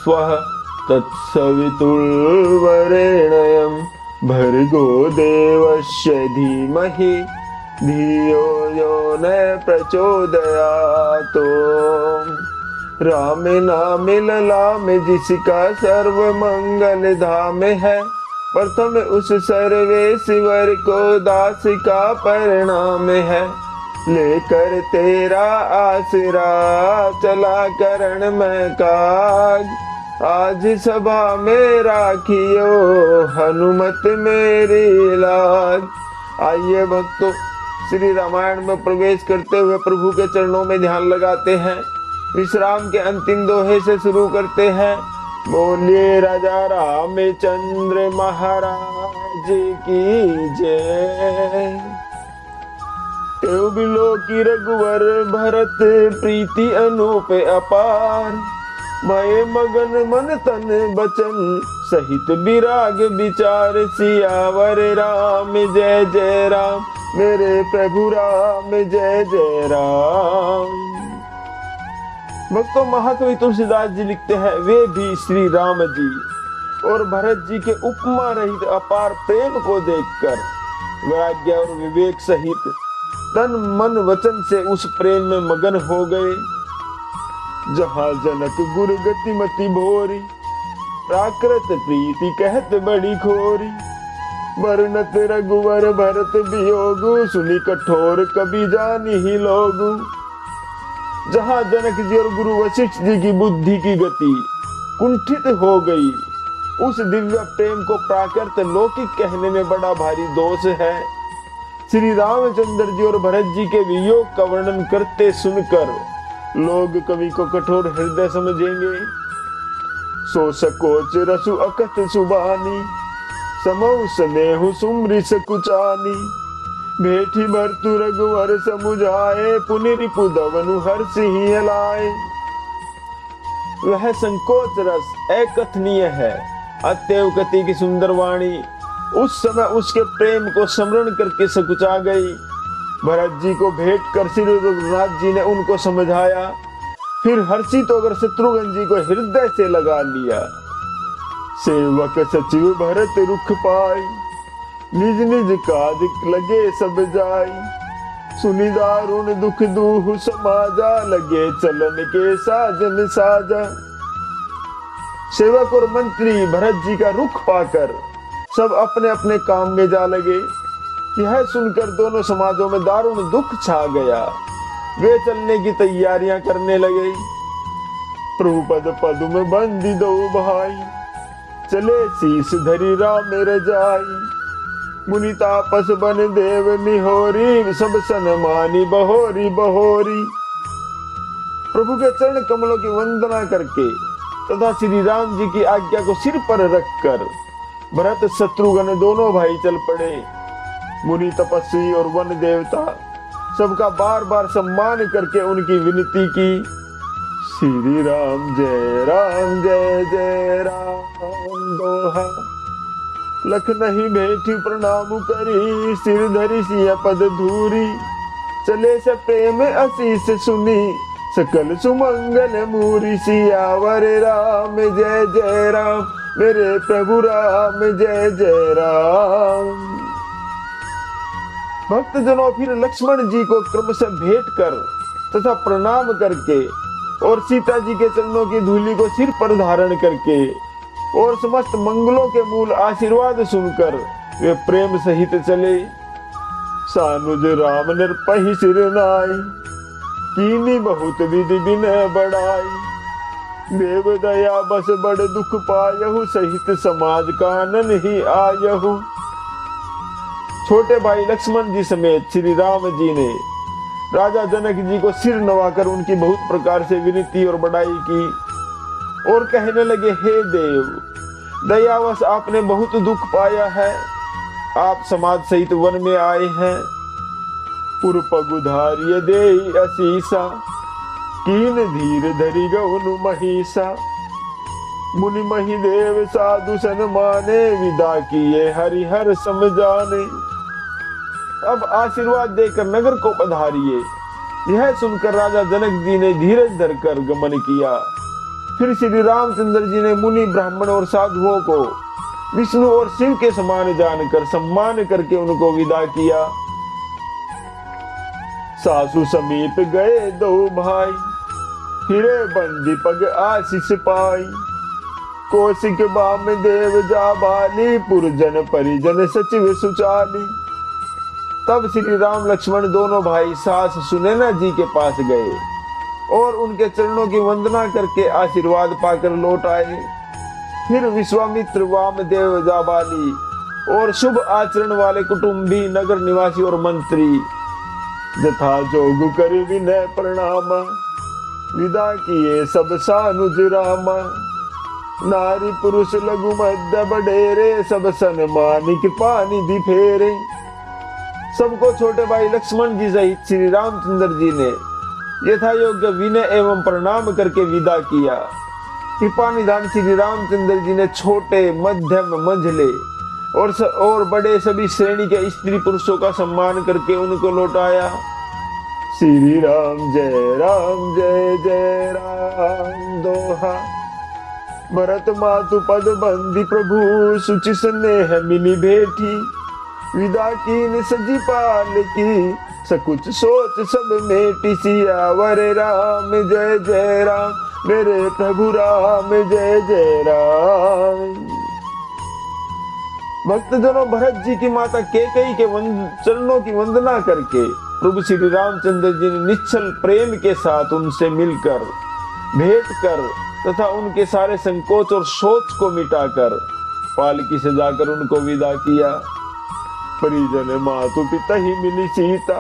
स्वः तत्सवितुर्वरेण्यं भर्गो देवस्य धीमहि धियो यो न प्रचोदयात्। राम नाम ललाम जिसका सर्व मंगल धाम है, प्रथम उस सर्वेश्वर को दास का परिणाम है। लेकर तेरा आसरा चला करण में काज, आज सभा में राखियो हनुमत मेरी लाज। आइए भक्तों, श्री रामायण में प्रवेश करते हुए प्रभु के चरणों में ध्यान लगाते हैं। विश्राम के अंतिम दोहे से शुरू करते हैं। बोलिए राजा रामचंद्र महाराज की जय। तेउ बिलो की रघुवर भरत प्रीति अनूप अपार, मय मगन मन तन बचन सहित विराग विचार। सियावर राम जय जय राम, मेरे प्रभु राम जय जय राम। भक्तों, महाकवि तुलसीदास जी लिखते हैं, वे भी श्री राम जी और भरत जी के उपमा रहित अपार प्रेम को देखकर वैराग्य और विवेक सहित तन मन वचन से उस प्रेम में मगन हो गए। जहाँ जनक गुरु गतिमति भोरी, प्राकृत प्रीति कहत बड़ी खोरी। वर्णत रघुवर भरत वियोगु, सुनी कठोर कभी जानी ही लोगु। जहाँ जनक जी और गुरु वशिष्ठ जी की बुद्धि की गति कुंठित हो गई, उस दिव्य प्रेम को प्राकृत लौकिक कहने में बड़ा भारी दोष है। श्री रामचंद्र जी और भरत जी के वियोग का वर्णन करते सुनकर लोग कवि को कठोर हृदय समझेंगे। सो सकोच रसु अकथ सुबानी, समौ स्नेहु सुमरि सकुचानी। भेठी भरतु रघुवर समुझाए, पुनि रिपु दवनु हर्षि लाए। वह संकोच रस अकथनीय है, अतएव कति की सुंदर वाणी उस समय उसके प्रेम को स्मरण करके सकुचा गई। भरत जी को भेंट कर श्री रघुनाथ जी ने उनको समझाया, फिर हर्षित होकर शत्रुघ्न जी को हृदय से लगा लिया। सेवक सचिव भरत रुख पाई, निज निज काज लगे सब जाई। सुनि दारुण दुख दूह समाजा, लगे चलन के साजन साजा। सेवक और मंत्री भरत जी का रुख पाकर सब अपने अपने काम में जा लगे। यह सुनकर दोनों समाजों में दारुण दुख छा गया। वे चलने की तैयारियां करने लगे। प्रभु पद पद में बंदी दो भाई, चले शीस धरी राम रजाई। मुनि तापस बन देव निहोरी, सब सनमानी बहोरी बहोरी। प्रभु के चरण कमलों की वंदना करके तथा श्री राम जी की आज्ञा को सिर पर रखकर भरत शत्रुघ्न दोनों भाई चल पड़े। मुनि तपस्वी और वन देवता सबका बार बार सम्मान करके उनकी विनती की। श्री राम जय जय राम दोहा। लख नहीं भेटी प्रणाम करी, सिर धरी सिया पद धूरी। चले से प्रेम आशीष सुनी, सकल सुमंगल मूरी। सियावर राम जय जय राम, मेरे प्रभु राम जय जय राम। भक्त जनों फिर लक्ष्मण जी को क्रमशः भेंट कर तथा प्रणाम करके और सीता जी के चरणों की धूलि को सिर पर धारण करके और समस्त मंगलों के मूल आशीर्वाद सुनकर वे प्रेम सहित चले। सानुज राम निर्पहि सिर नाई, कीनी बहुत विधि बिनय बढ़ाई। देव दया बस बड़ दुख पायहु, सहित समाज कानन ही आयहु। छोटे भाई लक्ष्मण जी समेत श्री राम जी ने राजा जनक जी को सिर नवाकर उनकी बहुत प्रकार से विनती और बड़ाई की और कहने लगे, हे देव, दयावश आपने बहुत दुख पाया है। आप समाज सहित वन में आए हैं। पुरपगुधार्य देई असीसा, कीन धीर धरि गहुनु महिषा। मुनि मही देव साधु सन माने, विदा किए हरिहर समझाने। अब आशीर्वाद देकर नगर को पधारिए। यह सुनकर राजा जनक जी ने धीरज धरकर गमन किया। फिर श्री रामचंद्र जी ने मुनि ब्राह्मण और साधुओं को विष्णु और शिव के समान जानकर सम्मान करके उनको विदा किया। सासु समीप गए दो भाई, फिरे बंदी पग आशीष पाई। कौशिक बाम देव जाबाली, पुरजन परिजन सचिव सुचाली। तब श्री राम लक्ष्मण दोनों भाई सास सुनैना जी के पास गए और उनके चरणों की वंदना करके आशीर्वाद पाकर लौट आए। फिर विश्वामित्र, वामदेव, जाबाली और शुभ आचरण वाले कुटुंबी, नगर निवासी और मंत्री जथा जोग कर विनय प्रणाम, विदा किए सब सानुज रामा। नारी पुरुष लघु मध्य बडेरे, सब सन्मान कृपा निधि फेरे। सबको छोटे भाई लक्ष्मण जी सहित श्री रामचंद्र जी ने यथा योग्य विनय एवं प्रणाम करके विदा किया। कृपा निधान श्री रामचंद्र जी ने छोटे, मध्यम, मंझले और बड़े सभी श्रेणी के स्त्री पुरुषों का सम्मान करके उनको लौटाया। श्री राम जय जय राम दोहा। भरत मातु पद बंदी प्रभु, सुचि स्नेह मिली भेटी। विदा कीन सजी पाल की, सकुच सोच सब मेटी। सियावर राम जय जय राम, मेरे प्रभु राम जय जय राम। भक्तजनों, भरत जी की माता कैकेयी के चरणों की वंदना करके प्रभु श्री रामचंद्र जी ने निश्चल प्रेम के साथ उनसे मिलकर, भेंट कर तथा उनके सारे संकोच और सोच को मिटाकर पालकी से जाकर उनको विदा किया। परिजन मातु पिता ही मिली सीता,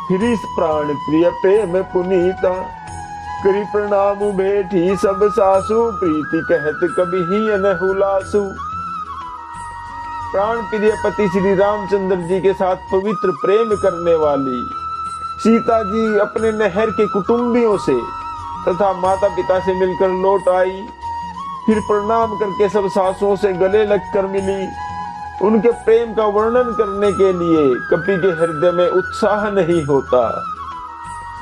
फिर इस प्राण प्रिय प्रेम पुनीता। करी प्रणाम भेटी सब सासु, प्रीति कहत कभी ही न हुलासु। प्राण प्रिय पति श्री रामचंद्र जी के साथ पवित्र प्रेम करने वाली सीता जी अपने नहर के कुटुंबियों से तथा माता पिता से मिलकर लौट आई। फिर प्रणाम करके सब सासुओं से गले लगकर मिली। उनके प्रेम का वर्णन करने के लिए कपि के हृदय में उत्साह नहीं होता।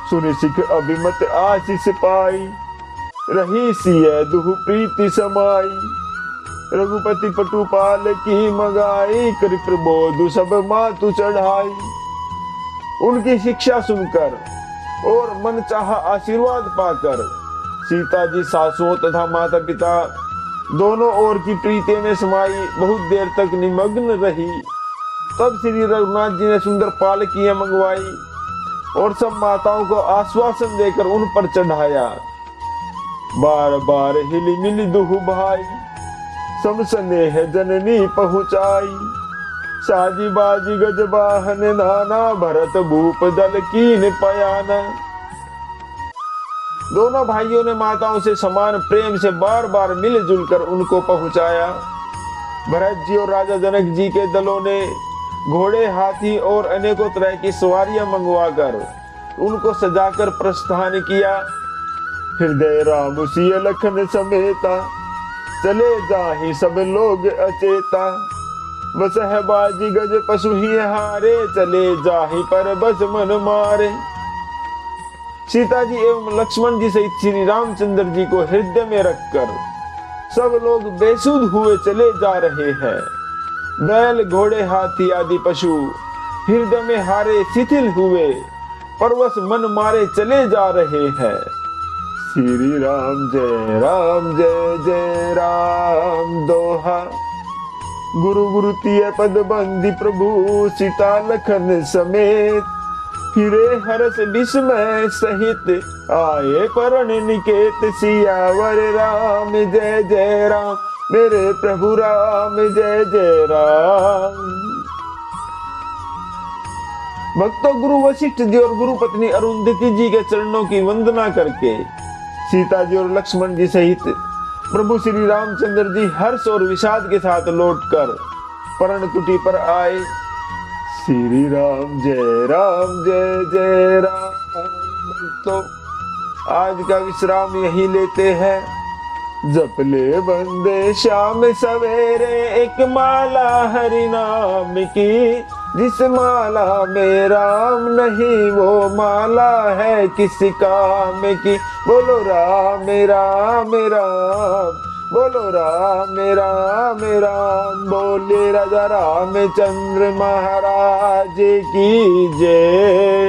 सुनि सिख अभिमत आशीष पाई, रही सिय दुहु प्रीति समाई। रघुपति पटुपाल की मगाई, कर प्रबोधु सब मातु चढ़ाई। उनकी शिक्षा सुनकर और मन चाहा आशीर्वाद पाकर सीता जी सासुओं तथा माता पिता दोनों ओर की प्रीति में समाई बहुत देर तक निमग्न रही। तब श्री रघुनाथ जी ने सुंदर पालकियां मंगवाई और सब माताओं को आश्वासन देकर उन पर चढ़ाया। बार बार हिली मिली दुहु भाई, सब स्नेह जननी पहुँचाई। साजी बाजी गज बाहन नाना, भरत भूप दल कीन पयाना। दोनों भाइयों ने माताओं से समान प्रेम से बार बार मिलजुल कर उनको पहुंचाया। भरत जी और राजा जनक जी के दलों ने घोड़े, हाथी और अनेकों तरह की सवारियां मंगवाकर उनको सजाकर प्रस्थान किया। हृदय राम सिय लखन समेता, चले जाहि सब लोग अचेता। बस है बाजी गज पशु ही हारे, चले जाहि पर बस मन मारे। सीता जी एवं लक्ष्मण जी सहित श्री रामचंद्र जी को हृदय में रखकर सब लोग बेसुध हुए चले जा रहे हैं। बैल, घोड़े, हाथी आदि पशु हृदय में हारे शिथिल हुए परवश मन मारे चले जा रहे हैं। श्री राम जय जय राम दोहा। गुरु गुरु तिय पद बंदी प्रभु, सीता लखन समेत। फिरे हर्ष विस्मय सहित, आए परण निकेत। सियावर राम जय जय राम, मेरे प्रभु राम जय जय राम। भक्तों, गुरु वशिष्ठ जी और गुरु पत्नी अरुंधति जी के चरणों की वंदना करके सीता जी और लक्ष्मण जी सहित प्रभु श्री रामचंद्र जी हर्ष और विषाद के साथ लौटकर पर्ण कुटी पर आए। श्री राम जय जय राम। तो आज का विश्राम यही लेते हैं। जप ले बंदे शाम सवेरे, एक माला हरि नाम की। जिस माला में राम नहीं वो माला है किसी काम की। बोलो राम राम राम, बोलो राम राम राम, बोले राजा रामचंद्र महाराज की जय।